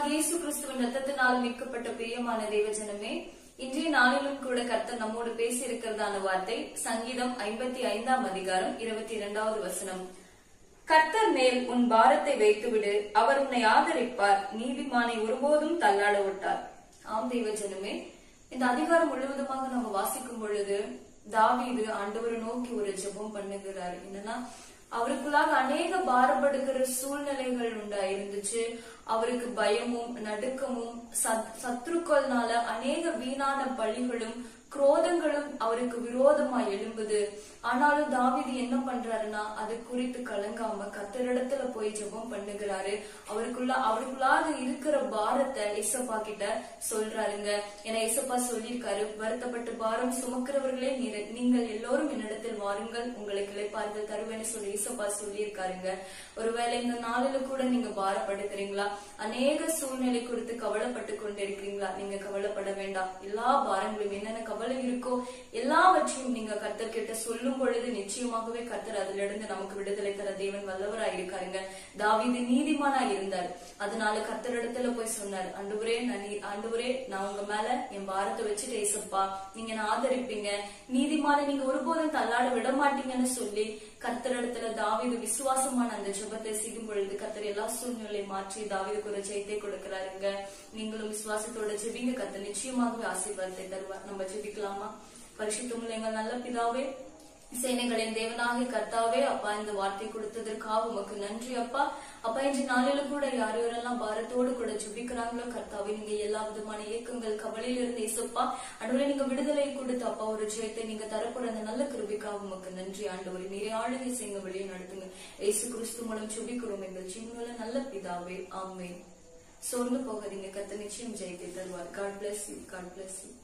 கர்த்தராகிய இயேசு கிறிஸ்துவின் ரத்தத்தினால் மீட்கப்பட்ட பிரியமான தேவஜனமே, இன்றைய நாளிலும் கூட கர்த்தர் நம்மோடு பேசி இருக்கிறதான வார்த்தை சங்கீதம் 55ஆம் அதிகாரம் 22வது வசனம். கர்த்தர் மேல் உன் பாரத்தை வைத்துவிடு, அவர் உன்னை ஆதரிப்பார், நீதிமானை ஒருபோதும் தள்ளாட விட்டார். ஆம் தேவஜனமே, இந்த அதிகாரம் முழுவதுமாக நம்ம வாசிக்கும் பொழுது தாவீது ஆண்டவரை நோக்கி ஒரு ஜெபம் பண்ணுகிறார். என்னன்னா, அவருக்குள்ளாக அநேக பாரப்படுகிற சூழ்நிலைகள் உண்டாயிருந்துச்சு. அவருக்கு பயமும் நடுக்கமும் சத்துருக்கள்னால அநேக வீணான பழிகளும் குரோதங்களும் அவருக்கு விரோதமா எழும்புது. ஆனாலும் தாவீது என்ன பண்றாருன்னா, அது குறித்து கலங்காம கர்த்தரிடத்துல போய் ஜெபம் பண்ணுகிறாரு. அவருக்குள்ளாக இருக்கிற பாரத்தை ஏசப்பா கிட்ட சொல்றாருங்க. ஏன்னா ஏசப்பா சொல்லியிருக்காரு, வருத்தப்பட்டு பாரம் சுமக்கிறவர்களே நீங்கள் எல்லோரும் என்னிடத்தில் வாருங்கள், உங்களுக்கு இளைப்பாறுதல் தருவேன்னு சொல்லி ஏசப்பா சொல்லியிருக்காருங்க. ஒருவேளை இந்த நாளில கூட நீங்க பாரப்படுத்துறீங்களா? அநேக சூழ்நிலை குறித்து கவலைப்பட்டு கொண்டு இருக்கிறீங்களா? நீங்க கவலைப்பட வேண்டாம். எல்லா பாரங்களும் என்னென்ன கவலை இருக்கோ எல்லாவற்றையும் நீங்க கர்த்தர் கிட்ட சொல்லும் பொழுது நிச்சயமாகவே கர்த்தர் அதுல இருந்து நமக்கு விடுதலை தர தேவன் வல்லவராய் இருக்காருங்க. தாவீது நீதிமானா இருந்தார். அதனால கர்த்தரிடத்துல போய் சொன்னார், ஆண்டவரே நான் உங்க மேல என் பாரத்தை வச்சுட்டு ஏசப்பா நீங்க என்ன ஆதரிப்பீங்க, நீதிமான நீங்க ஒருபோதும் தள்ளாட விட மாட்டீங்கன்னு சொல்லி கர்த்தரிடத்துல தாவீது விசுவாசமான அந்த ஜெபத்தை செய்யும் பொழுது கர்த்தர் எல்லா சூழ்நிலை மாற்றி தாவீதுக்கு ஒரு ஜெயத்தை கொடுக்கிறாருங்க. நீங்களும் விசுவாசத்தோட ஜெபிங்க, கர்த்தர் நிச்சயமாகவே ஆசீர்வாதத்தை தருவார். நம்ம ஜெபிக்கலாமா? பரிசுத்தமுள்ள எங்கள் நல்ல பிதாவே, சேனைகளின் தேவனாகிய கர்த்தாவே, அப்பா இந்த வார்த்தை கொடுத்ததற்காக உமக்கு நன்றி அப்பா. அப்பா இன்று நாளில கூட யாரெல்லாம் பாரத்தோடு கூட ஜெபிக்கிறாங்களோ கர்த்தாவே, நீங்க எல்லா விதமான இயக்கங்கள் கவலையில இருந்து இசப்பா ஆண்டவரே நீங்க விடுதலை கொடுத்து அப்பா ஒரு ஜெயத்தை நீங்க தரப்போற அந்த நல்ல கிருபைக்காக உமக்கு நன்றி ஆண்டவரே. நீரே ஆளுகை செய்யுங்க, வெளியே நடத்துங்க. இயேசு கிறிஸ்து மூலம் ஜெபிக்கிறோம் எங்கள் ஜீவனுள்ள நல்ல பிதாவே, ஆமென். சோர்ந்து போகாதீங்க, கர்த்தர் நிச்சயம் ஜெயத்தை தருவார். God bless you. God bless you.